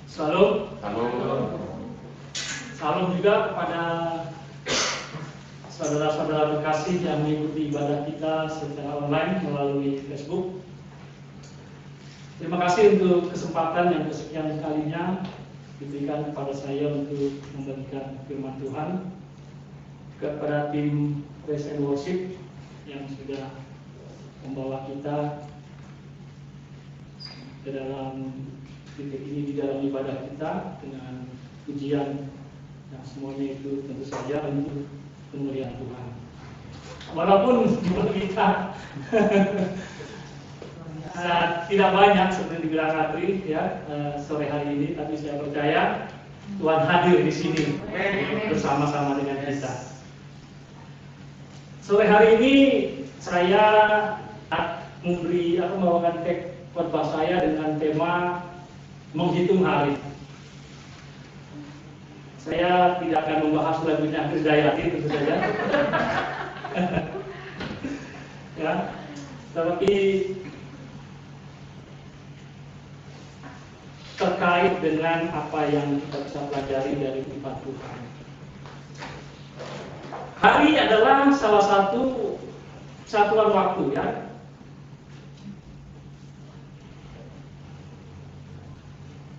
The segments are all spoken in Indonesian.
Salam. Halo. Salam juga kepada saudara-saudara terkasih yang mengikuti ibadah kita secara online melalui Facebook. Terima kasih untuk kesempatan yang kesekian kalinya diberikan kepada saya untuk membagikan firman Tuhan, kepada tim Praise and Worship yang sudah membawa kita ke dalam titik ini di dalam ibadah kita dengan pujian yang semuanya itu tentu saja untuk kemuliaan Tuhan. Walaupun jumlah kita tidak banyak seperti dibilang Ratri ya sore hari ini, tapi saya percaya Tuhan hadir di sini bersama-sama dengan kita. Sore hari ini saya membawakan khotbah saya dengan tema menghitung hari. Saya tidak akan membahas lagunya Krisdayanti tentu saja, ya, tapi terkait dengan apa yang kita bisa pelajari dari firman Tuhan. Hari adalah salah satu satuan waktu, ya.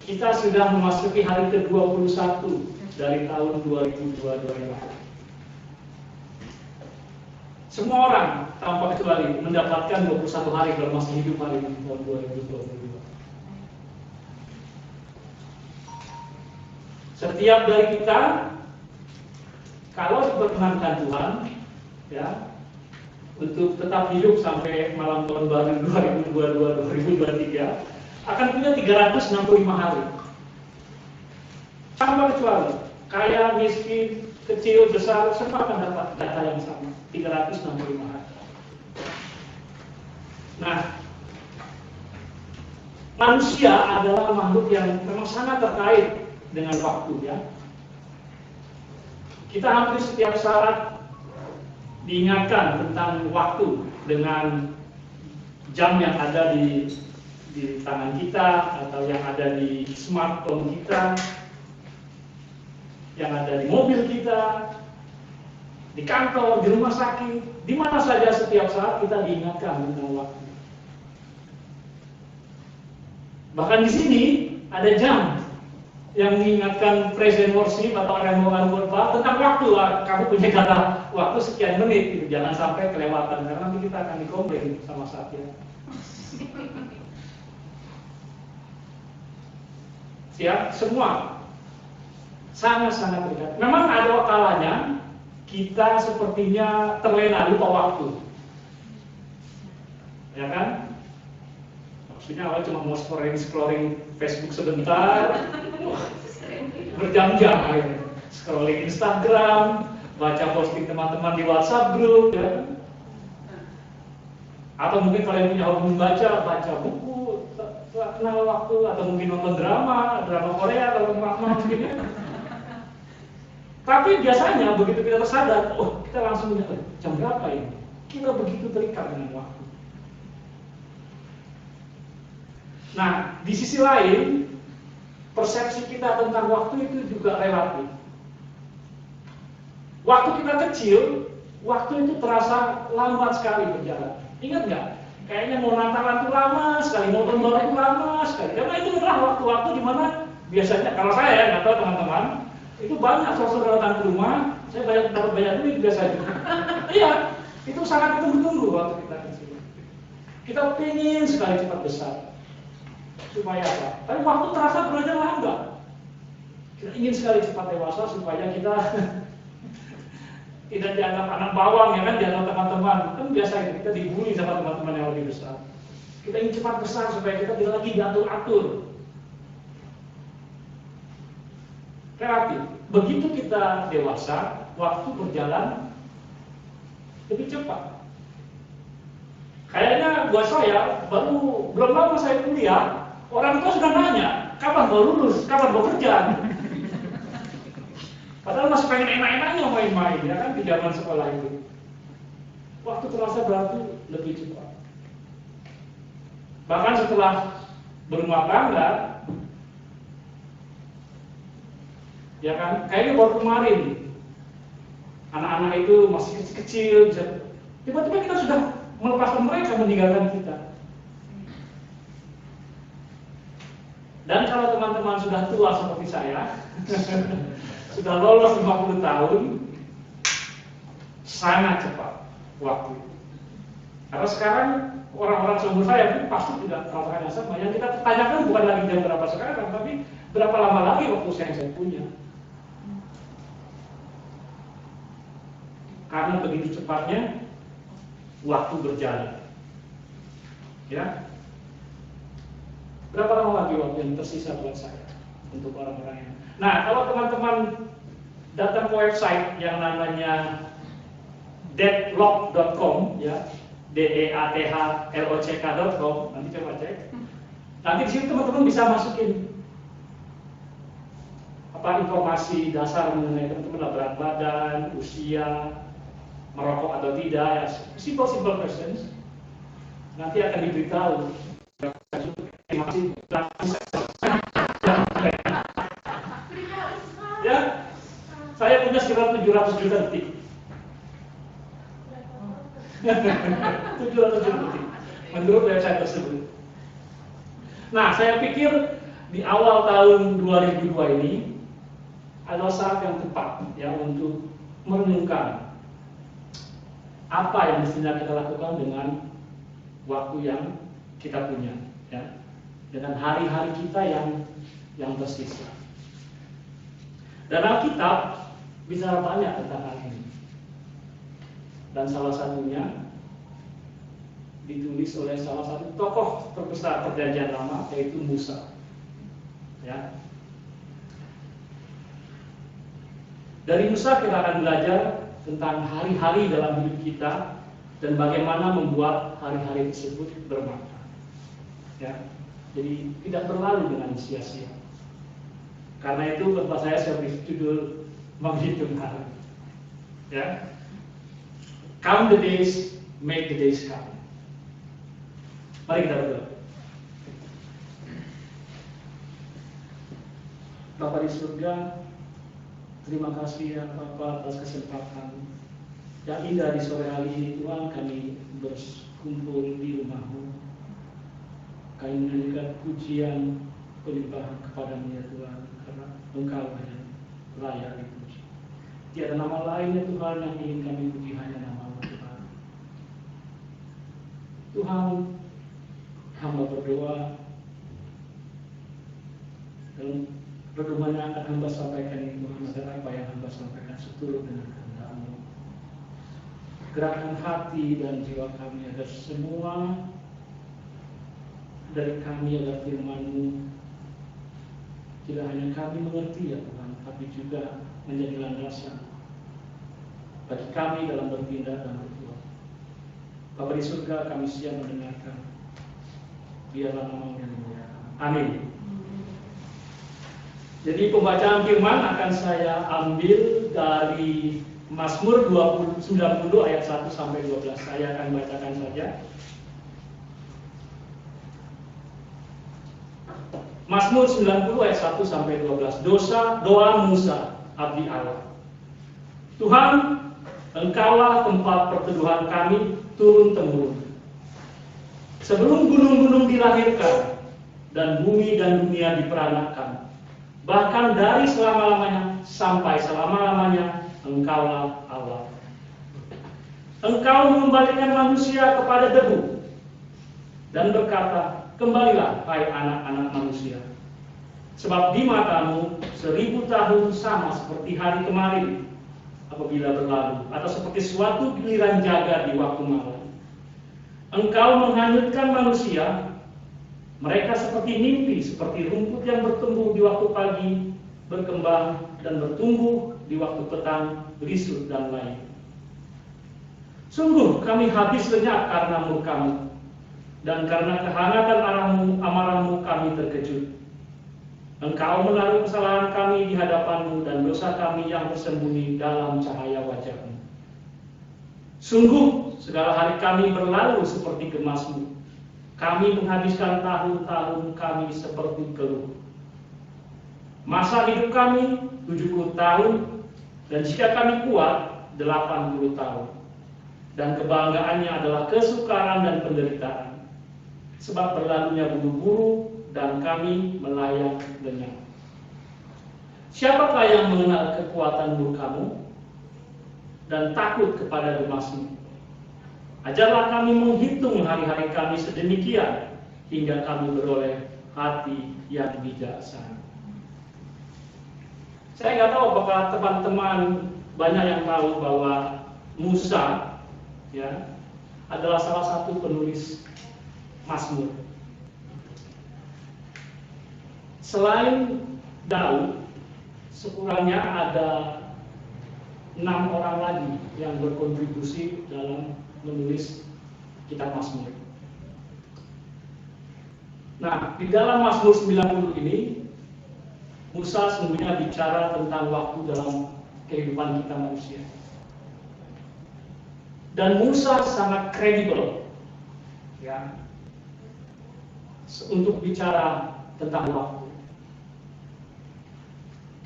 Kita sudah memasuki hari ke-21 dari tahun 2022 ini. Semua orang tanpa kecuali mendapatkan 21 hari dalam masa hidup hari ini tahun 2022. Setiap dari kita, kalau diperkenankan Tuhan, ya, untuk tetap hidup sampai malam tahun baru 2022-2023, akan punya 365 hari. Tanpa kecuali, kaya, miskin, kecil, besar, semua akan dapat data yang sama, 365 hari. Nah, manusia adalah makhluk yang memang sangat terkait dengan waktu, ya. Kita hampir setiap saat diingatkan tentang waktu dengan jam yang ada di tangan kita atau yang ada di smartphone kita, yang ada di mobil kita, di kantor, di rumah sakit, di mana saja setiap saat kita diingatkan tentang waktu. Bahkan di sini ada jam yang mengingatkan praise and worship atau orang yang mau khotbah tentang waktu. Kamu punya kata waktu sekian menit, gitu. Jangan sampai kelewatan karena nanti kita akan dikomplain sama Satya. Ya, semua sangat-sangat dekat. Memang ada kalanya kita sepertinya terlena lupa waktu, ya kan? Maksudnya awal cuma mau scrolling Facebook sebentar, berjam-jam, ya. Scrolling Instagram, baca posting teman-teman di WhatsApp group, ya. Atau mungkin kalian punya hobi membaca, baca buku, kenal waktu, atau mungkin nonton drama Korea atau drama mungkin, ya. Tapi biasanya begitu kita tersadar, oh kita langsung punya jam berapa ini? Kita begitu terikat dengan waktu. Nah, di sisi lain, persepsi kita tentang waktu itu juga relatif. Waktu kita kecil, waktu itu terasa lambat sekali berjalan. Ingat nggak? Kayaknya mau Natalan itu lama sekali, mau tahun baru itu lama sekali. Karena itu adalah waktu-waktu di mana biasanya, kalau saya nggak tahu teman-teman, itu banyak saudara datang ke rumah, saya dapat banyak duit biasanya. Iya, itu sangat ditunggu-tunggu waktu kita kecil. Kita pengen sekali cepat besar, supaya apa? Tapi waktu terasa berjalan lambat. Kita ingin sekali cepat dewasa supaya kita tidak dianggap anak bawang, ya kan, dianggap teman-teman. Kan biasa kita dibully sama teman-teman yang lebih besar. Kita ingin cepat besar supaya kita tidak lagi diatur-atur. Relatif. Begitu kita dewasa, waktu berjalan lebih cepat. Kayaknya buat saya, belum lama saya kuliah, orang tua sudah nanya, kapan mau lulus, kapan mau kerja. Padahal masih pengen enak-enaknya main-main, ya kan, di zaman sekolah itu. Waktu terasa berarti lebih cepat. Bahkan setelah berumah tangga, Ya kan? Kayaknya baru kemarin anak-anak itu masih kecil-kecil, tiba-tiba kita sudah melepaskan mereka, meninggalkan kita. Dan kalau teman-teman sudah tua seperti saya, sudah lolos 50 tahun, sangat cepat waktu itu. Karena sekarang orang-orang seumur saya pun pasti tidak merasakan yang sama. Yang kita tanyakan bukan lagi jam berapa sekarang, tapi berapa lama lagi waktu saya punya. Karena begitu cepatnya waktu berjalan. Ya. Berapa lama lagi waktu yang tersisa buat saya untuk orang-orang yang. Nah, kalau teman-teman datang ke website yang namanya deadlock.com, ya, deathlock.com, nanti coba cek. Nanti di situ teman-teman bisa masukin apa informasi dasar mengenai teman-teman, berat badan, usia, merokok atau tidak, ya, simple questions. Nanti akan diberitahu. Ya, saya punya sekitar 700 juta detik. 700 juta detik menurut website tersebut. Nah, saya pikir di awal tahun 2002 ini adalah saat yang tepat ya untuk merenungkan apa yang mestinya kita lakukan dengan waktu yang kita punya, ya, dengan hari-hari kita yang tersisa. Dan Alkitab bicara banyak tentang hal ini. Dan salah satunya ditulis oleh salah satu tokoh terbesar Perjanjian Lama, yaitu Musa. Ya. Dari Musa kita akan belajar tentang hari-hari dalam hidup kita dan bagaimana membuat hari-hari tersebut bermakna. Ya. Jadi tidak berlalu dengan sia-sia. Karena itu khotbah saya beri judul menghitung hari. Ya. Count the days, make the days count. Mari kita berdoa. Bapa di surga, terima kasih ya Bapa atas kesempatan yang indah di sore hari ini Tuhan, kami berkumpul di rumah-Mu. Kami menyanyikan pujian penyembahan kepada-Mu ya Tuhan, karena Engkau yang layak dipuji. Tiada nama lain ya Tuhan yang ingin kami puji, hanya nama-Mu Tuhan. Tuhan, hamba berdoa dalam renungan yang akan hamba sampaikan ini Tuhan, agar apa yang hamba sampaikan seturut dengan kehendak-Mu. Gerakan hati dan jiwa kami agar semua dari kami agar firman-Mu tidak hanya kami mengerti ya Tuhan, tapi juga menjadi landasan bagi kami dalam bertindak dan berbuat. Bapa di surga, kami siap mendengarkan. Biarlah nama-Mu yang dimuliakan. Amin. Jadi pembacaan firman akan saya ambil dari Mazmur 90 ayat 1 sampai 12. Saya akan bacakan saja. Mazmur 90 ayat 1 sampai 12. Doa Musa, abdi Allah. Tuhan, Engkaulah tempat perteduhan kami turun-temurun. Sebelum gunung-gunung dilahirkan dan bumi dan dunia diperanakan, bahkan dari selama-lamanya sampai selama-lamanya, Engkaulah Allah. Engkau mengembalikan manusia kepada debu dan berkata, kembalilah hai anak-anak manusia. Sebab di mata-Mu 1000 tahun sama seperti hari kemarin apabila berlalu, atau seperti suatu giliran jaga di waktu malam. Engkau menghanyutkan manusia, mereka seperti mimpi, seperti rumput yang bertumbuh di waktu pagi, berkembang dan bertumbuh di waktu petang, berisut dan lain. Sungguh kami habis lenyap karena murka-Mu, dan karena kehangatan amarah-Mu kami terkejut. Engkau menaruh kesalahan kami di hadapan-Mu dan dosa kami yang bersembunyi dalam cahaya wajah-Mu. Sungguh segala hari kami berlalu seperti gemas-Mu. Kami menghabiskan tahun-tahun kami seperti keluh. Masa hidup kami 70 tahun, dan jika kami kuat 80 tahun. Dan kebanggaannya adalah kesukaran dan penderitaan, sebab berlalunya buru-buru dan kami melayang lenyap. Siapakah yang mengenal kekuatan murkamu dan takut kepada demasmu? Ajarlah kami menghitung hari-hari kami sedemikian, hingga kami beroleh hati yang bijaksana. Saya nggak tahu apakah teman-teman banyak yang tahu bahwa Musa ya adalah salah satu penulis Mazmur. Selain Daud, sekurangnya ada 6 orang lagi yang berkontribusi dalam menulis kitab Mazmur. Nah, di dalam Mazmur 90 ini Musa sebenarnya bicara tentang waktu dalam kehidupan kita manusia. Dan Musa sangat kredibel ya untuk bicara tentang waktu.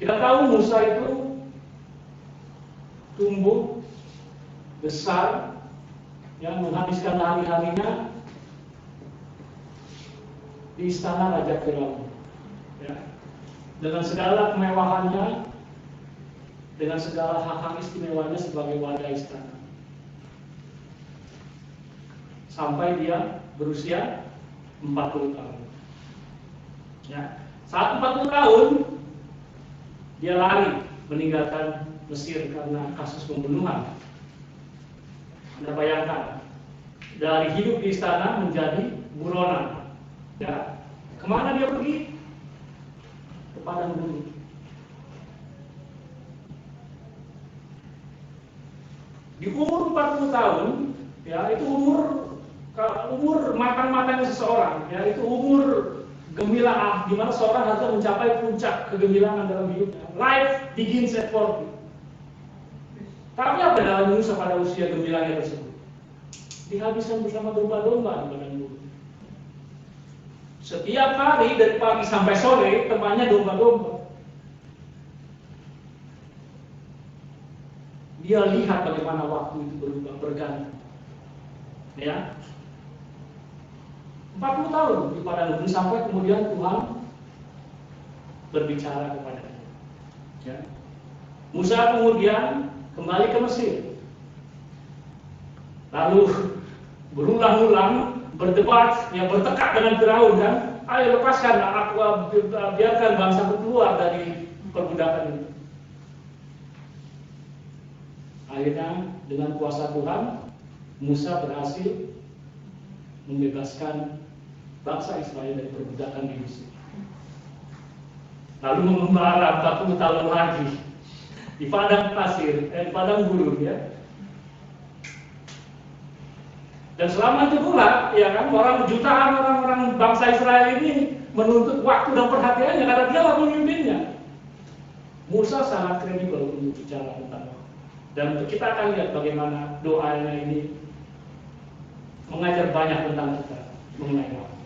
Kita tahu Musa itu tumbuh besar yang menghabiskan hari-harinya di istana Raja Firaun ya. Dengan segala kemewahannya, dengan segala hak-hak istimewanya sebagai wadah istana. Sampai dia berusia 40 tahun. Ya. Saat 40 tahun, dia lari meninggalkan Mesir karena kasus pembunuhan. Anda bayangkan, dari hidup di istana menjadi buronan. Ya. Kemana dia pergi? Ke padang gurun. Di umur 40 tahun, ya itu umur matang-matangnya seseorang, ya itu umur gemilang, di mana seorang harus mencapai puncak kegemilangan dalam hidupnya. Life begins at 40. Tapi apa dalam Musa pada usia gemilangnya tersebut? Dihabiskan bersama domba-domba di padang gurun. Setiap hari dari pagi sampai sore temannya domba-domba. Dia lihat bagaimana waktu itu berubah, berganti. Ya, 40 tahun di padang gurun sampai kemudian Tuhan berbicara kepadanya. Ya. Musa kemudian kembali ke Mesir. Lalu berulang-ulang berdebat, ya bertekad dengan Firaun kan, ayo lepaskan aku, biarkan bangsaku keluar dari perbudakan ini. Akhirnya dengan kuasa Tuhan, Musa berhasil membebaskan bangsa Israel dari perbudakan di Mesir. Lalu mengembara 40 tahun lagi di padang pasir, di padang gurun ya. Dan selama itu pula, ya kan, jutaan orang-orang bangsa Israel ini menuntut waktu dan perhatiannya karena dialah pemimpinnya. Musa sangat kredibel untuk bicara tentang waktu. Dan kita akan lihat bagaimana doanya ini mengajar banyak tentang kita mengenai waktu.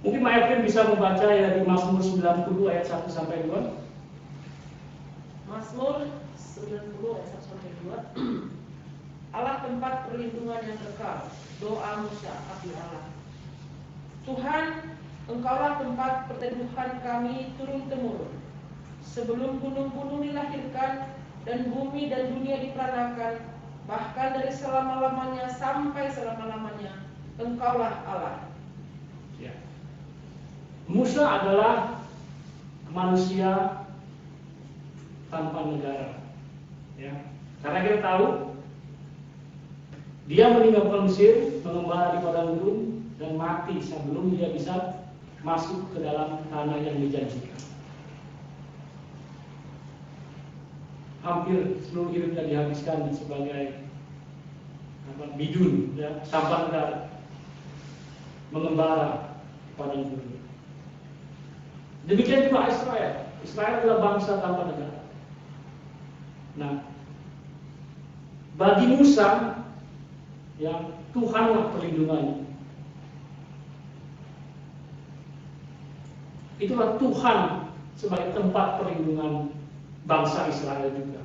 Mungkin Pak Evin bisa membaca ya di Mazmur 90 ayat 1 sampai 2. Mazmur 90 ayat 1 sampai 2. Allah tempat perlindungan yang kekal, doa Musa abdi Allah. Tuhan, Engkaulah tempat perteduhan kami turun-temurun. Sebelum gunung-gunung dilahirkan dan bumi dan dunia diperanakan, bahkan dari selama-lamanya sampai selama-lamanya, Engkaulah Allah. Ya. Musa adalah manusia tanpa negara, ya. Karena kita tahu dia meninggalkan Mesir, mengembara di padang gurun dan mati sebelum dia bisa masuk ke dalam tanah yang dijanjikan. Hampir seluruh hidupnya dihabiskan sebagai bidun, ya, tanpa negara, mengembara padang gurun. Demikian juga Israel. Israel adalah bangsa tanpa negara. Nah, bagi Musa, yang Tuhanlah perlindungannya, itulah Tuhan sebagai tempat perlindungan bangsa Israel juga.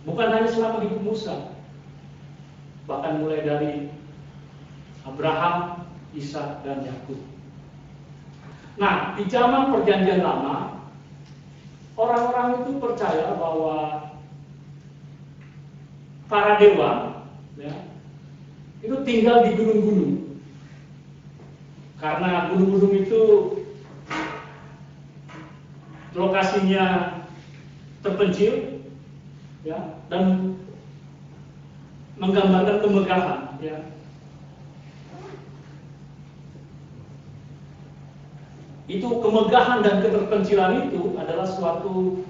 Bukan hanya selama hidup Musa, bahkan mulai dari Abraham, Ishak, dan Yakub. Nah, di zaman Perjanjian Lama, orang-orang itu percaya bahwa para dewa, ya, itu tinggal di gunung-gunung. Karena gunung-gunung itu lokasinya terpencil, ya, dan menggambarkan kemegahan, ya. Itu kemegahan dan keterpencilan itu adalah suatu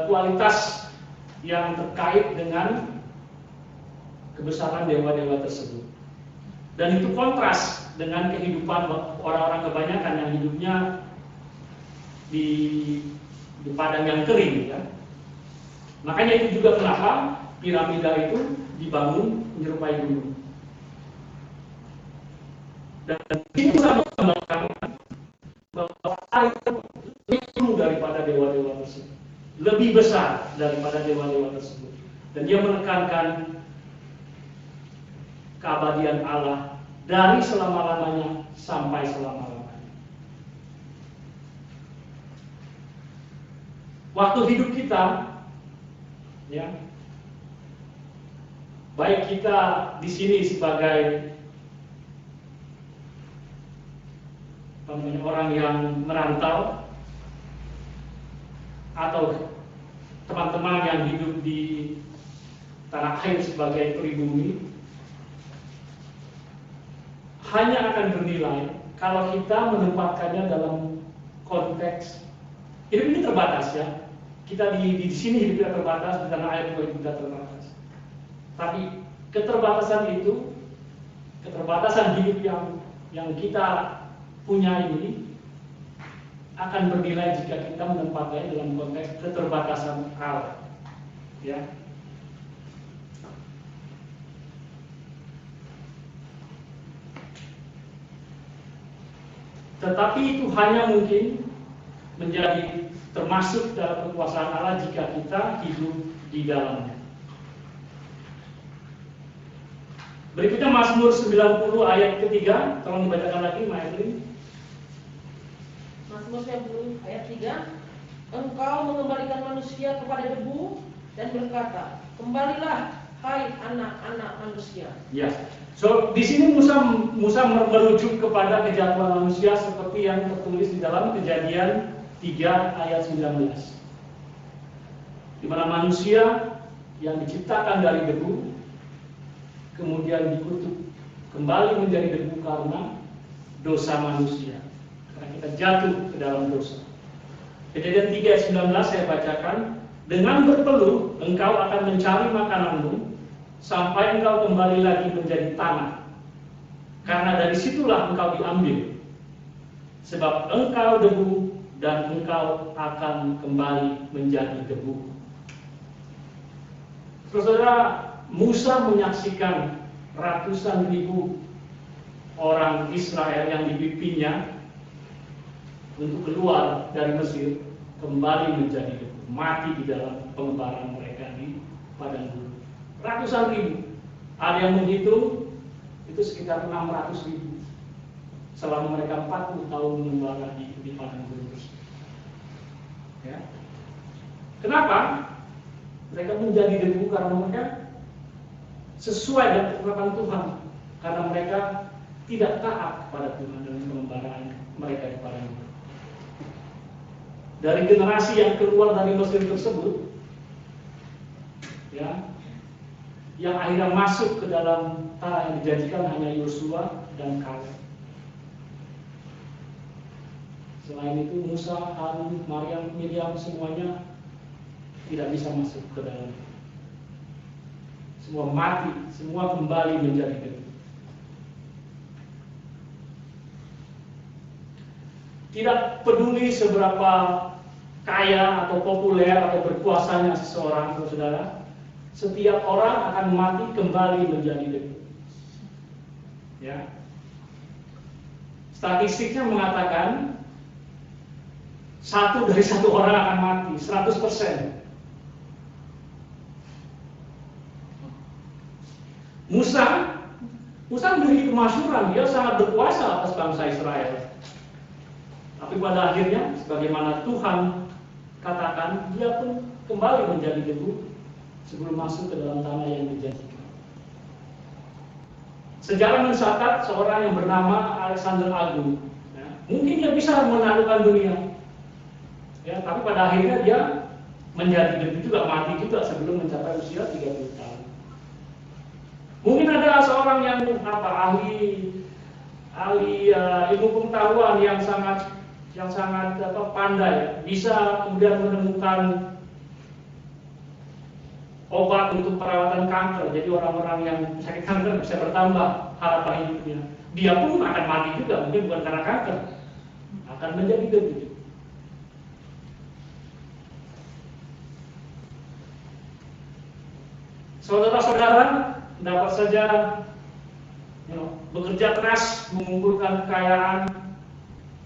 kualitas yang terkait dengan kebesaran dewa-dewa tersebut. Dan itu kontras dengan kehidupan orang-orang kebanyakan yang hidupnya di padang yang kering, ya. Makanya itu juga kenapa piramida itu dibangun menyerupai gunung. Dan ini bisa menggambarkan bahwa air itu daripada dewa-dewa tersebut, lebih besar daripada dewa-dewa tersebut. Dan dia menekankan keabadian Allah dari selama-lamanya sampai selama-lamanya. Waktu hidup kita, ya, baik kita di sini sebagai orang yang merantau atau teman-teman yang hidup di tanah air sebagai pribumi, hanya akan bernilai kalau kita menempatkannya dalam konteks hidup ini terbatas, ya. Kita di sini hidup kita terbatas, di tanah air juga hidup kita terbatas. Tapi keterbatasan itu, keterbatasan hidup yang kita punya ini akan bernilai jika kita menempatkannya dalam konteks keterbatasan Allah, ya. Tetapi itu hanya mungkin menjadi termasuk dalam kekuasaan Allah jika kita hidup di dalamnya. Berikutnya Mazmur 90 ayat ketiga, tolong dibacakan lagi, Maelin. Mazmur 90 ayat 3. Engkau mengembalikan manusia kepada debu dan berkata, kembalilah hai anak-anak manusia. Ya. So di sini Musa merujuk kepada kejatuhan manusia seperti yang tertulis di dalam Kejadian 3 ayat 19. Di mana manusia yang diciptakan dari debu kemudian dikutuk kembali menjadi debu karena dosa manusia. Karena kita jatuh ke dalam dosa. Kejadian 3 ayat 19 saya bacakan. Dengan berpeluh engkau akan mencari makananmu sampai engkau kembali lagi menjadi tanah. Karena dari situlah engkau diambil. Sebab engkau debu dan engkau akan kembali menjadi debu. Saudara, Musa menyaksikan ratusan ribu orang Israel yang dipimpinnya untuk keluar dari Mesir, kembali menjadi debu, mati di dalam pengembaraan mereka di padang gurun. Ratusan ribu. Ada yang menghitung itu sekitar 600 ribu selama mereka 40 tahun mengembara di padang gurun. Ya. Kenapa? Mereka menjadi debu karena mereka sesuai dengan ketetapan Tuhan, karena mereka tidak taat kepada Tuhan dalam pengembaraan mereka di padang gurun. Dari generasi yang keluar dari Mesir tersebut, ya, yang akhirnya masuk ke dalam tanah yang dijanjikan hanya Yosua dan Kaleb. Selain itu Musa, Harun, Miriam semuanya tidak bisa masuk ke dalam. Semua mati, semua kembali menjadi debu. Tidak peduli seberapa kaya atau populer atau berkuasanya seseorang, saudara, setiap orang akan mati kembali menjadi debu. Ya. Statistiknya mengatakan 1 dari 1 orang akan mati, 100%. Musa memiliki kemasyhuran, dia sangat berkuasa atas bangsa Israel. Tapi pada akhirnya, sebagaimana Tuhan katakan, dia pun kembali menjadi debu sebelum masuk ke dalam tanah yang dijanjikan. Sejarah mencatat seorang yang bernama Alexander Agung. Ya, mungkin dia bisa menaklukkan dunia, ya, tapi pada akhirnya dia menjadi debu juga, mati juga sebelum mencapai usia 30 tahun. Mungkin ada seorang yang ahli ilmu pengetahuan yang sangat pandai, bisa kemudian menemukan obat untuk perawatan kanker. Jadi orang-orang yang sakit kanker bisa bertambah harapan hidupnya. Dia pun akan mati juga, mungkin bukan karena kanker, akan menjadi debu. Saudara-saudara, dapat saja bekerja keras, mengumpulkan kekayaan,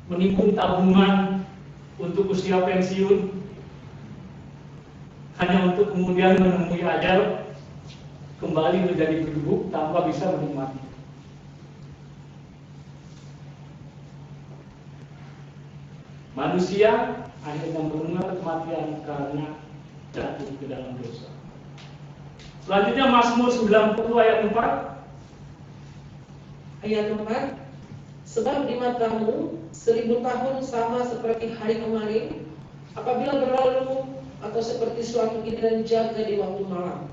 menimbun tabungan untuk usia pensiun, hanya untuk kemudian menemui ajal, kembali menjadi debu tanpa bisa menikmati. Manusia akhirnya mendengar kematian karena jatuh ke dalam dosa. Selanjutnya Mazmur 90 ayat 4. Ayat 4. Sebab di matamu 1000 tahun sama seperti hari kemarin, apabila berlalu, atau seperti suatu giliran jaga di waktu malam.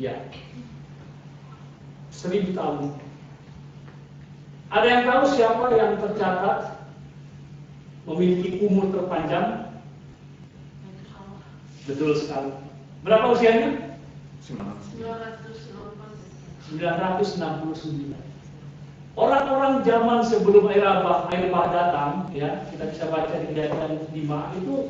Ya, 1000 tahun. Ada yang tahu siapa yang tercatat memiliki umur terpanjang? Betul sekali. Berapa usianya? 969. Orang-orang zaman sebelum air bah datang, ya, kita bisa baca di Kejadian 5 itu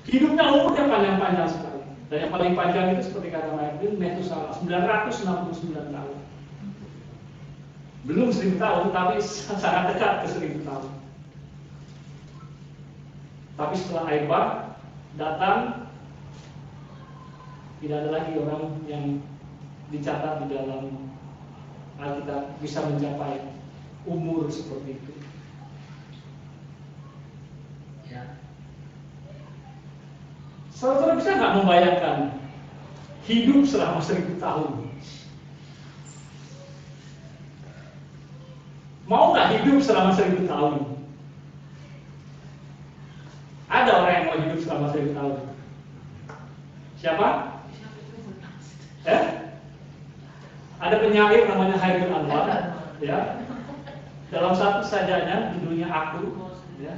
hidupnya umurnya panjang-panjang sekali. Dan yang paling panjang itu seperti kata Martin, Metusalah 969 tahun. Belum 1000 tahun, tapi sangat dekat ke 1000 tahun. Tapi setelah air bah datang, tidak ada lagi orang yang dicatat di dalam Alkitab bisa mencapai umur seperti itu. Ya. Saudara bisa nggak membayangkan hidup selama 1000 tahun? Mau nggak hidup selama 1000 tahun? Ada orang yang mau hidup selama 1000 tahun? Siapa? Ada penyair namanya Hairil Anwar, ya. Dalam satu sajanya judulnya Aku, ya.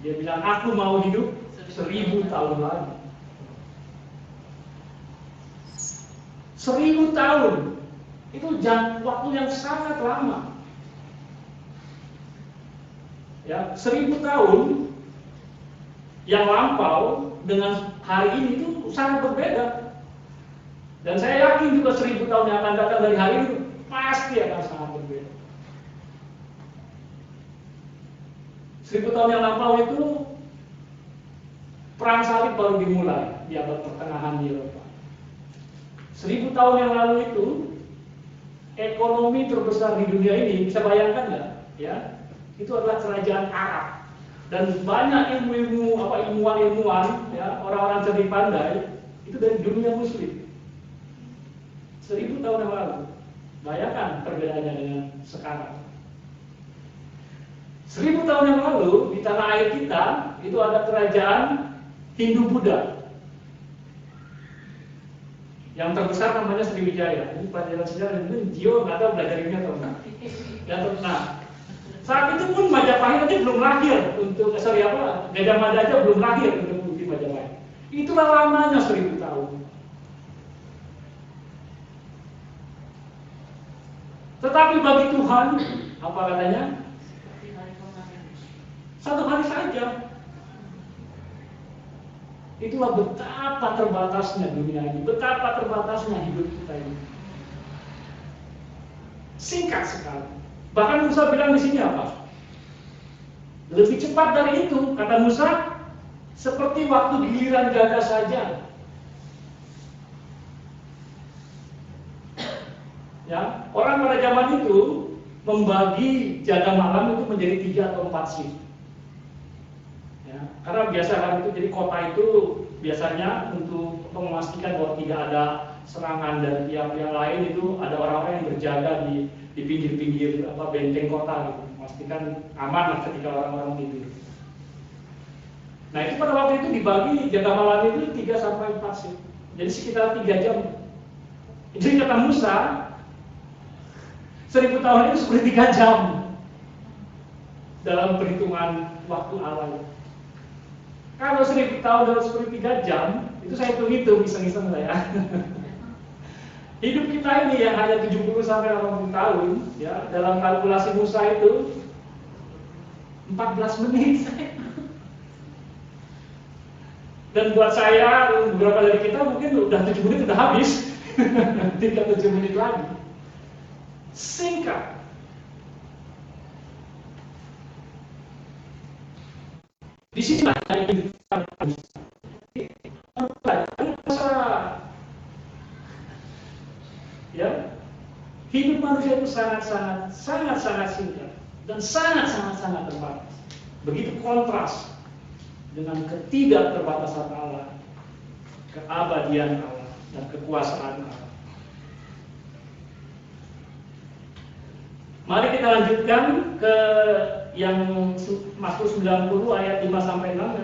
Dia bilang, aku mau hidup 1000 tahun lagi. 1000 tahun itu waktu yang sangat lama. Ya, 1000 tahun yang lampau dengan hari ini itu sangat berbeda. Dan saya yakin juga 1000 tahun yang akan datang dari hari ini pasti akan sangat berbeda. 1000 tahun yang lampau itu perang salib baru dimulai di abad pertengahan di Eropa. 1000 tahun yang lalu itu ekonomi terbesar di dunia ini, bisa bayangkan nggak? Ya, itu adalah kerajaan Arab. Dan banyak ilmuwan, ya, orang-orang cerdik pandai itu dari dunia Muslim. 1000 tahun yang lalu, bayangkan perbedaannya dengan sekarang. 1000 tahun yang lalu di tanah air kita itu ada kerajaan Hindu-Buddha. Yang terbesar namanya Sriwijaya. Ini pelajaran sejarah ini Gio nggak tahu belajar ini atau enggak. Nah, saat itu pun Majapahit aja belum lahir Gajah Mada aja belum lahir untuk di Majapahit. Itulah lamanya 1000 tahun. Tetapi bagi Tuhan, apa katanya? Satu hari saja. Itulah betapa terbatasnya dunia ini, betapa terbatasnya hidup kita ini. Singkat sekali. Bahkan Musa bilang di sini apa? Lebih cepat dari itu, kata Musa, seperti waktu giliran gagah saja. Ya, orang pada zaman itu membagi jaga malam itu menjadi 3 atau 4 shift. Ya, karena biasa kan itu, jadi kota itu biasanya untuk memastikan bahwa tidak ada serangan dari pihak-pihak lain, itu ada orang-orang yang berjaga di pinggir-pinggir benteng kota gitu, memastikan aman ketika orang-orang tidur. Nah itu pada waktu itu dibagi jaga malam itu 3 sampai 4 shift, jadi sekitar 3 jam. Jadi kata Musa, 1000 tahun itu seperti 3 jam dalam perhitungan waktu Allah. Kalau 1000 tahun dalam seperti 3 jam, itu saya hitung iseng-iseng saya. Hidup kita ini yang hanya 70 sampai 80 tahun, ya, dalam kalkulasi Musa itu 14 menit. Dan buat saya, beberapa dari kita mungkin udah 7 menit udah habis. Tinggal 7 menit lagi. Singkat. Di sini ya, hidup manusia itu sangat singkat dan sangat terbatas. Begitu kontras dengan ketidakterbatasan Allah, keabadian Allah, dan kekuasaan Allah. Mari kita lanjutkan ke yang Mazmur 90 ayat 5 sampai 6,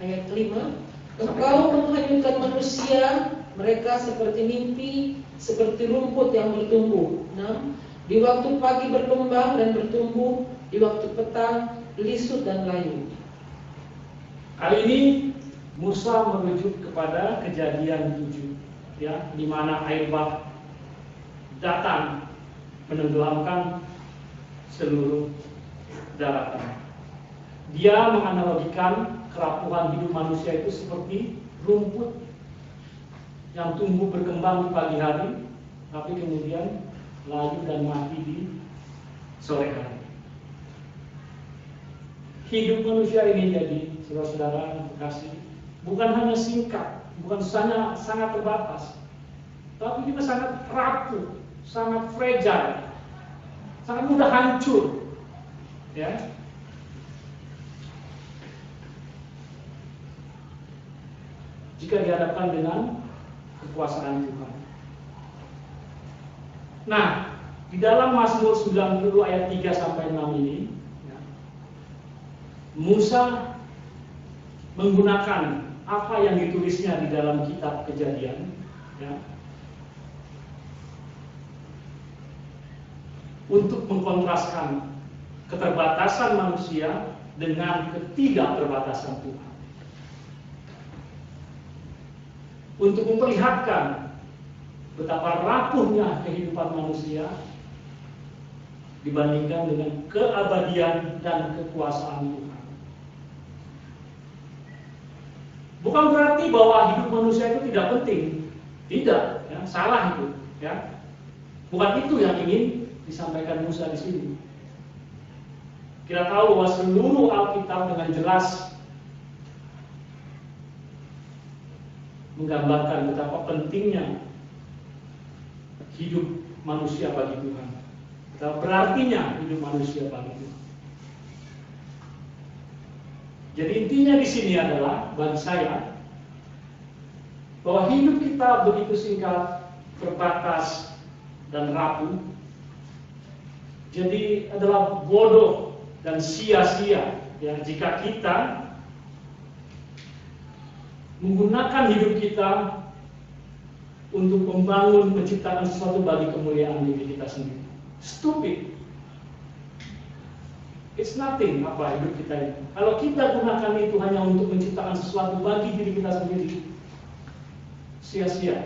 Ayat 5. Engkau menghanyutkan manusia, mereka seperti mimpi, seperti rumput yang bertumbuh. 6. Di waktu pagi berkembang dan bertumbuh, di waktu petang lisut dan layu. Kali ini Musa merujuk kepada Kejadian 7, ya, di mana air bah datang menenggelamkan seluruh daratan. Dia menganalogikan kerapuhan hidup manusia itu seperti rumput yang tumbuh berkembang di pagi hari, tapi kemudian layu dan mati di sore hari. Hidup manusia ini jadi, saudara-saudara yang terkasih, bukan hanya singkat, bukan sangat terbatas, tapi juga sangat rapuh, sangat fragile, sangat mudah hancur, ya. Jika dihadapkan dengan kekuasaan Tuhan. Nah, di dalam Mazmur 90 ayat 3 sampai 6 ini, ya, Musa menggunakan apa yang ditulisnya di dalam kitab Kejadian, ya, untuk mengkontraskan keterbatasan manusia dengan ketidakterbatasan Tuhan. Untuk memperlihatkan betapa rapuhnya kehidupan manusia dibandingkan dengan keabadian dan kekuasaan Tuhan. Bukan berarti bahwa hidup manusia itu tidak penting, tidak, ya, salah itu, ya. Bukan itu yang ingin disampaikan Musa di sini. Kita tahu bahwa seluruh Alkitab dengan jelas menggambarkan betapa pentingnya hidup manusia bagi Tuhan, betapa berartinya hidup manusia bagi Tuhan. Jadi intinya di sini adalah bagi saya bahwa hidup kita begitu singkat, terbatas, dan rapuh. Jadi adalah bodoh dan sia-sia ya jika kita menggunakan hidup kita untuk membangun, menciptakan sesuatu bagi kemuliaan diri kita sendiri. Stupid. It's nothing apa hidup kita ini. Kalau kita gunakan itu hanya untuk menciptakan sesuatu bagi diri kita sendiri, sia-sia.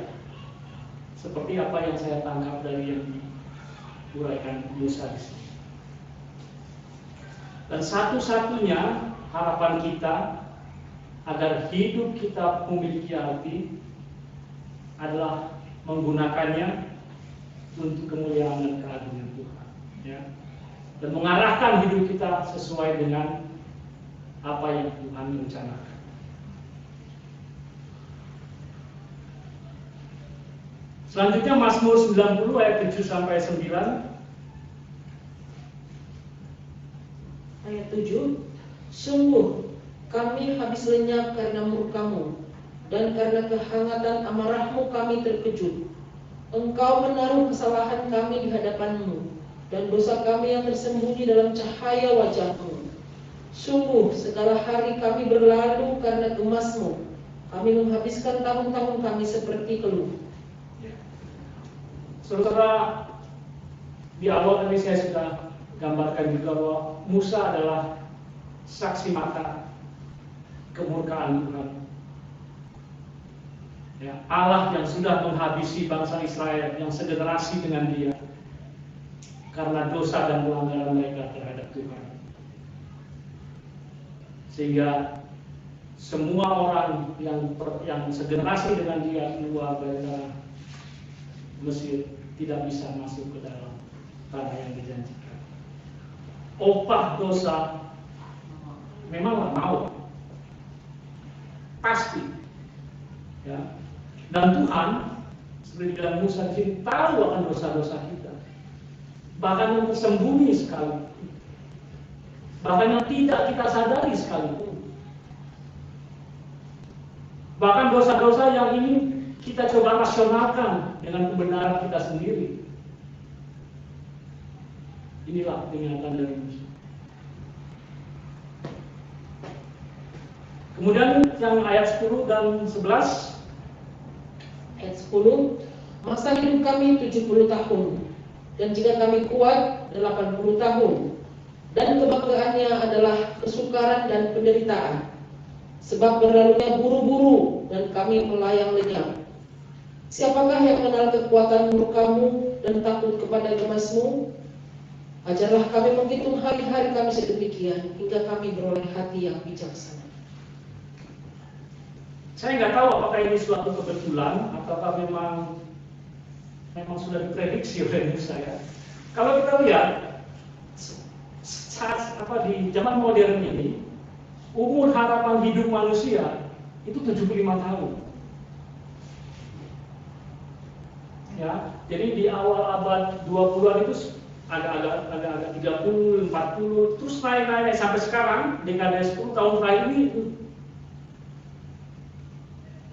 Seperti apa yang saya tangkap dari yang diuraikan Musa di sini. Dan satu-satunya harapan kita agar hidup kita memiliki arti adalah menggunakannya untuk kemuliaan dan keagungan Tuhan. Ya. dan mengarahkan hidup kita sesuai dengan apa yang Tuhan rencanakan. Selanjutnya Mazmur 90 ayat 7 sampai 9. Ayat 7. Sungguh kami habis lenyap karena murka-Mu, dan karena kehangatan amarah-Mu kami terkejut. Engkau menaruh kesalahan kami di hadapan-Mu, dan dosa kami yang tersembunyi dalam cahaya wajah-Mu. Sungguh segala hari kami berlalu karena gemas-Mu. Kami menghabiskan tahun-tahun kami seperti keluh. Saudara, di awal tadi saya sudah gambarkan juga bahwa Musa adalah saksi mata kemurkaan Tuhan. Ya, Allah yang sudah menghabisi bangsa Israel yang segenerasi dengan dia karena dosa dan pelanggaran mereka terhadap Tuhan. Sehingga semua orang yang segenerasi dengan dia keluar dari Mesir tidak bisa masuk ke dalam tanah yang dijanjikan. Upah dosa memang mau, pasti, ya. Dan Tuhan seperti dalam Musa di sini tahu akan dosa-dosa kita, bahkan yang tersembunyi sekali, bahkan yang tidak kita sadari sekalipun, bahkan dosa-dosa yang ingin kita coba rasionalkan dengan kebenaran kita sendiri. Inilah peringatan dari Musa. Kemudian yang ayat 10 dan 11. Ayat 10. Masa hidup kami 70 tahun, dan jika kami kuat 80 tahun, dan kebanggaannya adalah kesukaran dan penderitaan, sebab berlalunya buru-buru dan kami melayang lenyap. Siapakah yang mengenal kekuatan murka-Mu dan takut kepada gemas-Mu? Ajarlah kami menghitung hari-hari kami sedemikian, hingga kami beroleh hati yang bijaksana. Saya nggak tahu apakah ini suatu kebetulan ataukah memang sudah diprediksi oleh Musa ya. Kalau kita lihat di zaman modern ini, umur harapan hidup manusia itu 75 tahun. Ya, jadi di awal abad 20-an itu agak 30, 40, terus naik sampai sekarang dekade 10 tahun terakhir ini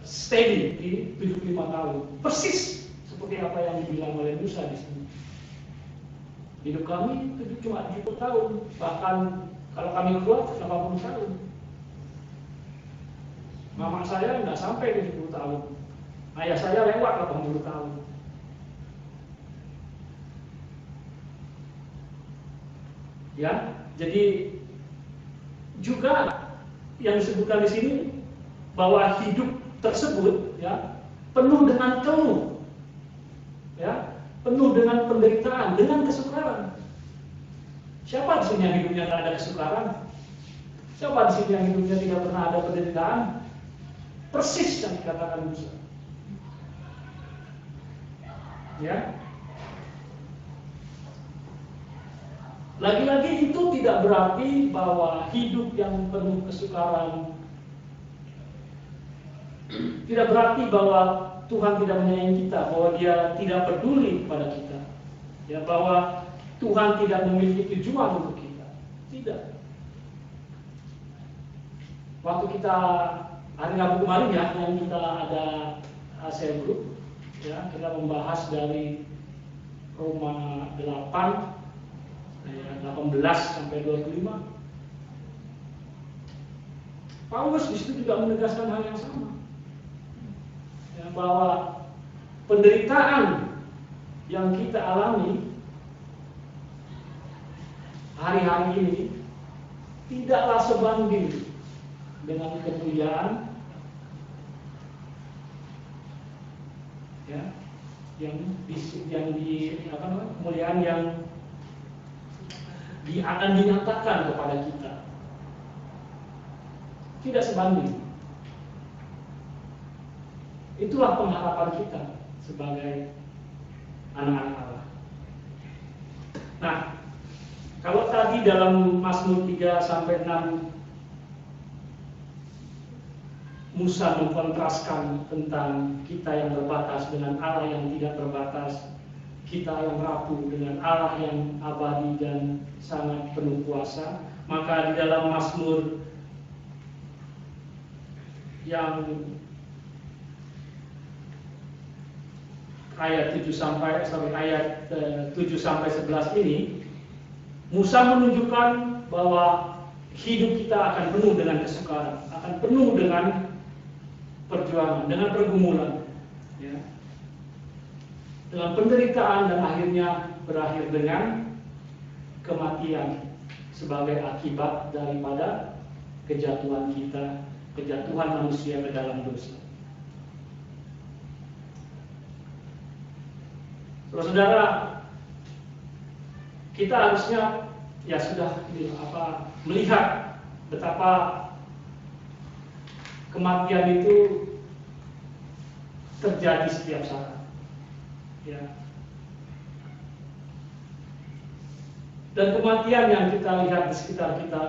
steady di 75 tahun. Persis seperti apa yang dibilang oleh Musa di sini. Hidup kami itu cuma 70 tahun, bahkan kalau kami kuat 80 tahun. Mama saya nggak sampai 70 tahun. Ayah saya lewat 80 tahun. Ya, jadi juga yang disebutkan di sini bahwa hidup tersebut ya penuh dengan keluh, ya penuh dengan penderitaan, dengan kesukaran. Siapa di sini yang hidupnya tidak ada kesukaran? Siapa di sini yang hidupnya tidak pernah ada penderitaan? Persis yang dikatakan Musa. Ya. Lagi-lagi itu tidak berarti bahwa hidup yang penuh kesukaran, tidak berarti bahwa Tuhan tidak menyayangi kita, bahwa Dia tidak peduli kepada kita, ya, bahwa Tuhan tidak memiliki tujuan untuk kita. Tidak. Waktu kita hari Rabu kemarin ya, yang kita ada ASEA Group, ya, kita membahas dari Roma 8. 18 sampai 25. Paulus di situ juga menegaskan hal yang sama, ya, bahwa penderitaan yang kita alami hari-hari ini tidaklah sebanding dengan kemuliaan, ya, kemuliaan yang akan dinyatakan kepada kita. Tidak sebanding. Itulah pengharapan kita sebagai anak-anak Allah. Nah, Kalau tadi dalam Mazmur 3-6 Musa mengkontraskan tentang kita yang terbatas dengan Allah yang tidak terbatas, kita yang rapuh dengan Allah yang abadi dan sangat penuh kuasa, maka di dalam Mazmur yang ayat 7-11 ini, Musa menunjukkan bahwa hidup kita akan penuh dengan kesukaran, akan penuh dengan perjuangan, dengan pergumulan, ya, dengan penderitaan, dan akhirnya berakhir dengan kematian sebagai akibat daripada kejatuhan kita, kejatuhan manusia ke dalam dosa. Saudara, kita harusnya ya sudah melihat betapa kematian itu terjadi setiap saat, ya. Dan kematian yang kita lihat di sekitar kita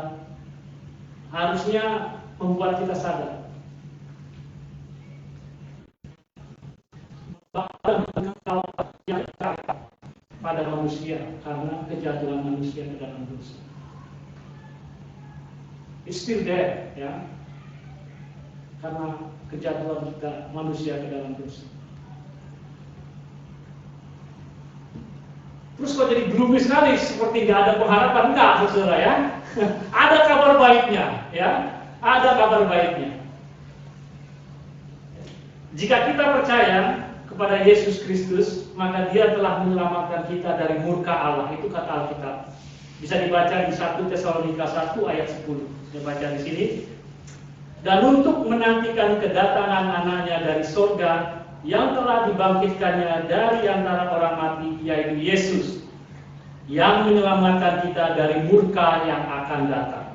harusnya membuat kita sadar bahwa yang pada manusia karena kejatuhan manusia ke dalam dosa. It's still there, ya. Karena kejatuhan kita manusia ke dalam dosa. Terus kok jadi gloomy sekali, seperti nggak ada pengharapan? Enggak, saudara, ya. Ada kabar baiknya, ya. Ada kabar baiknya. Jika kita percaya kepada Yesus Kristus, maka Dia telah menyelamatkan kita dari murka Allah. Itu kata Alkitab. Bisa dibaca di 1 Tesalonika 1 ayat 10. Saya baca di sini. Dan untuk menantikan kedatangan anaknya dari surga yang telah dibangkitkannya dari antara orang mati, yaitu Yesus, yang menyelamatkan kita dari murka yang akan datang.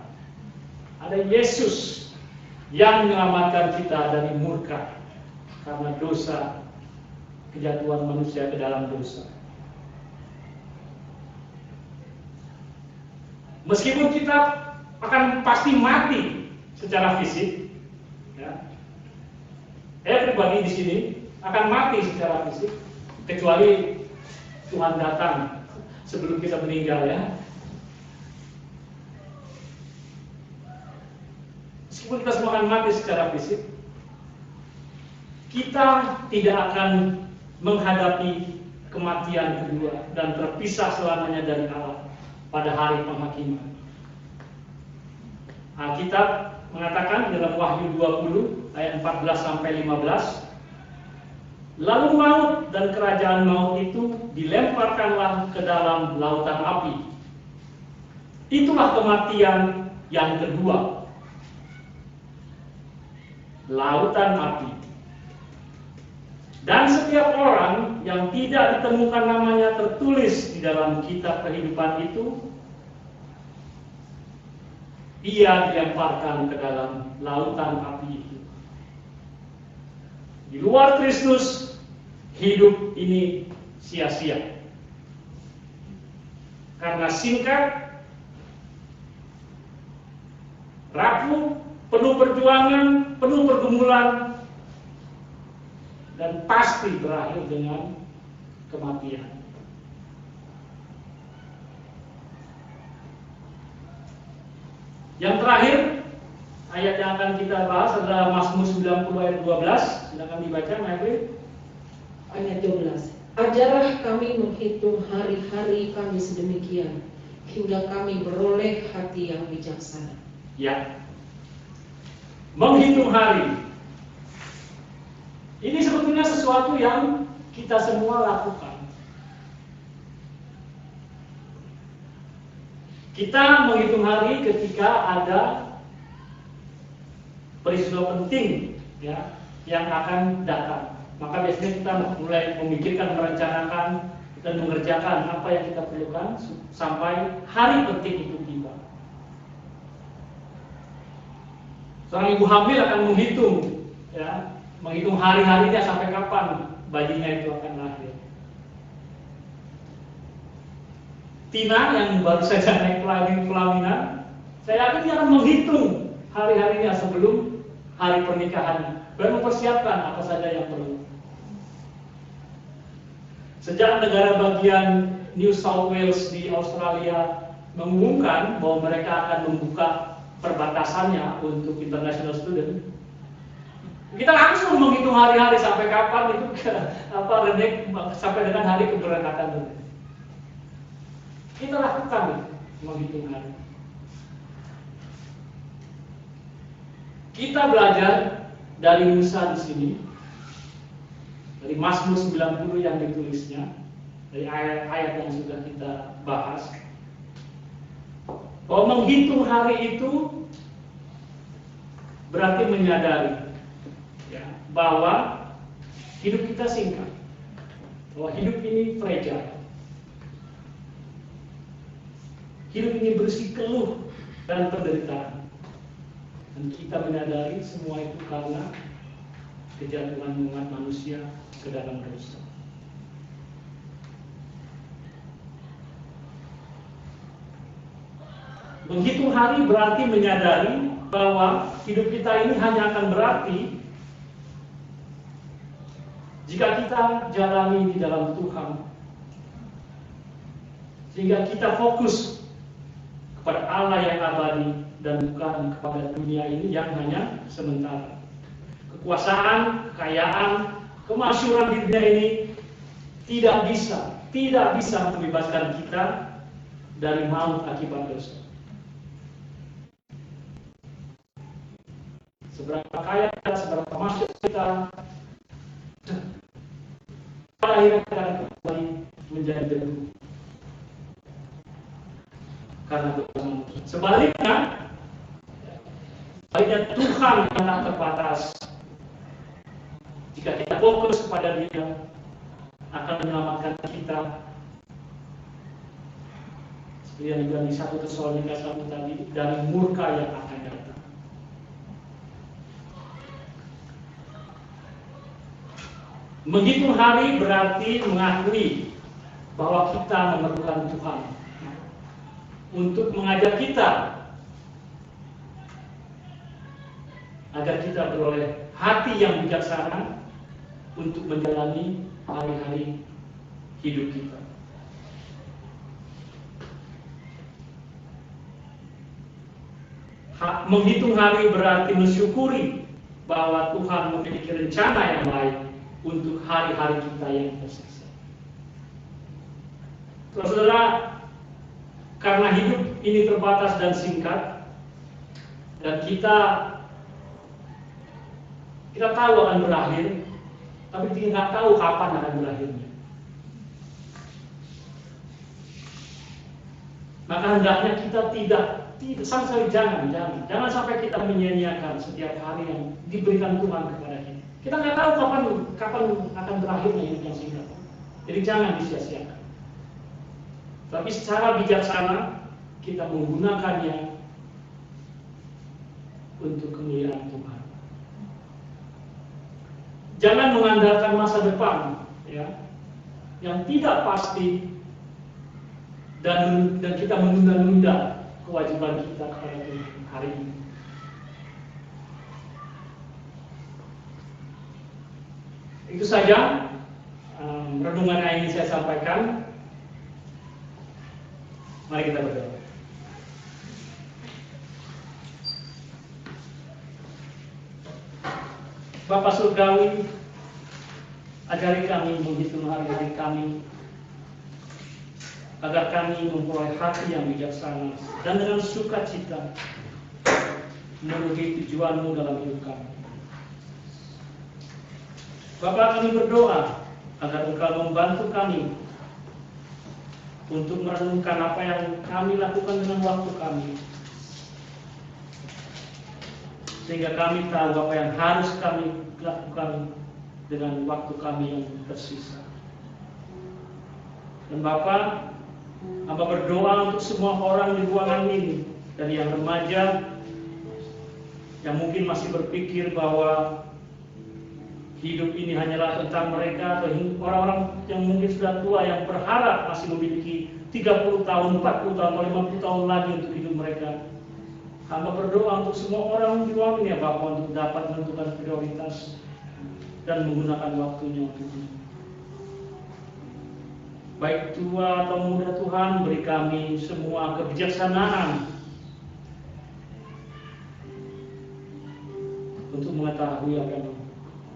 Ada Yesus yang menyelamatkan kita dari murka karena dosa, kejatuhan manusia ke dalam dosa. Meskipun kita akan pasti mati secara fisik, ya. Saya pribadi di sini akan mati secara fisik, kecuali Tuhan datang sebelum kita meninggal, ya. Meskipun kita semua akan mati secara fisik, kita tidak akan menghadapi kematian kedua dan terpisah selamanya dari Allah pada hari penghakiman. Alkitab mengatakan dalam Wahyu 20 ayat 14-15, lalu maut dan kerajaan maut itu dilemparkanlah ke dalam lautan api. Itulah kematian yang kedua, lautan api. Dan setiap orang yang tidak ditemukan namanya tertulis di dalam kitab kehidupan itu, ia dilemparkan ke dalam lautan api itu. Di luar Kristus, hidup ini sia-sia. Karena singkat, rapuh, penuh perjuangan, penuh pergumulan, dan pasti berakhir dengan kematian. Yang terakhir, ayat yang akan kita bahas adalah Mazmur 90 ayat 12. Silakan dibaca, Mary. Ayat 12. Ajarlah kami menghitung hari-hari kami sedemikian, hingga kami beroleh hati yang bijaksana. Ya, menghitung hari. Ini sebetulnya sesuatu yang kita semua lakukan. Kita menghitung hari ketika ada peristiwa penting, ya, yang akan datang. Maka biasanya kita mulai memikirkan, merencanakan, dan mengerjakan apa yang kita perlukan sampai hari penting itu tiba. Seorang ibu hamil akan menghitung, ya, menghitung hari-harinya sampai kapan bayinya itu akan lahir. Tina yang baru saja naik pelaminan, saya yakin dia akan menghitung hari-harinya sebelum hari pernikahan dan mempersiapkan apa saja yang perlu. Sejak negara bagian New South Wales di Australia mengumumkan bahwa mereka akan membuka perbatasannya untuk international student, kita langsung menghitung hari-hari sampai kapan itu sampai dengan hari keberangkatan. Kita lakukan menghitung hari. Kita belajar dari Musa di sini, dari Mazmur 90 yang ditulisnya, dari ayat-ayat yang sudah kita bahas, bahwa menghitung hari itu berarti menyadari ya, bahwa hidup kita singkat, bahwa hidup ini fragile, hidup ini bersih keluh dan penderitaan, dan kita menyadari semua itu karena kejatuhan umat manusia ke dalam dosa. Menghitung hari berarti menyadari bahwa hidup kita ini hanya akan berarti jika kita jalani di dalam Tuhan, sehingga kita fokus kepada Allah yang abadi dan bukan kepada dunia ini yang hanya sementara. Kekuasaan, kekayaan, kemasyhuran di dunia ini tidak bisa membebaskan kita dari maut akibat dosa. Seberapa kaya kita, seberapa masyhur kita, pada akhirnya kita akan kembali menjadi debu karena dosa manusia. Sebaliknya Tuhan yang tak terbatas. Jika kita fokus kepada Dia, akan menyelamatkan kita. Seperti yang dibilang di 1 Tesalonika 1 tadi, dari murka yang akan datang. Menghitung hari berarti mengakui bahwa kita memerlukan Tuhan untuk mengajar kita agar kita beroleh hati yang bijaksana untuk menjalani hari-hari hidup kita. Menghitung hari berarti mensyukuri bahwa Tuhan memiliki rencana yang baik untuk hari-hari kita yang tersisa. Saudara, karena hidup ini terbatas dan singkat, dan kita tahu akan berakhir, tapi kita nggak tahu kapan akan berakhirnya. Maka hendaknya kita tidak sama sekali jangan sampai kita menyia-nyiakan setiap hari yang diberikan Tuhan kepada kita. Kita nggak tahu kapan akan berakhirnya hidup yang singkat. Jadi jangan disia-siakan. Tapi secara bijaksana kita menggunakannya untuk kemuliaan Tuhan. Jangan mengandalkan masa depan, ya, yang tidak pasti dan kita menunda-nunda kewajiban kita kepada Tuhan hari ini. Itu saja renungan yang ingin saya sampaikan. Mari kita berdoa. Bapa Surgawi, ajari kami menghitung hari-hari kami, agar kami memperoleh hati yang bijaksana dan dengan sukacita memenuhi tujuan-Mu dalam hidup kami. Bapa, kami berdoa agar Engkau membantu kami untuk merenungkan apa yang kami lakukan dengan waktu kami, sehingga kami tahu apa yang harus kami lakukan dengan waktu kami yang tersisa. Dan Bapa, hamba berdoa untuk semua orang di ruangan ini, dari yang remaja yang mungkin masih berpikir bahwa hidup ini hanyalah tentang mereka, atau orang-orang yang mungkin sudah tua yang berharap masih memiliki 30 tahun, 40 tahun, 50 tahun lagi untuk hidup mereka. Hamba berdoa untuk semua orang di ruang ini ya Bapak, untuk dapat menentukan prioritas dan menggunakan waktunya untuk itu. Baik tua atau muda, Tuhan, beri kami semua kebijaksanaan untuk mengetahui apa yang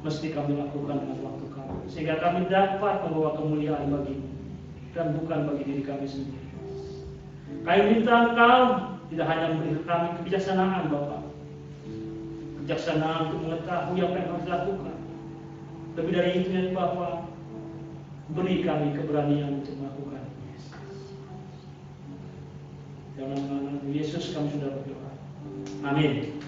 mesti kami lakukan dengan waktu kami, sehingga kami dapat membawa kemuliaan bagi-Mu dan bukan bagi diri kami sendiri. Kami minta Engkau tidak hanya memberi kami kebijaksanaan, Bapak, kebijaksanaan untuk mengetahui apa yang harus dilakukan. Lebih dari itu ya Bapak, beri kami keberanian untuk melakukan. Dalam nama Yesus kami sudah berdoa. Amin.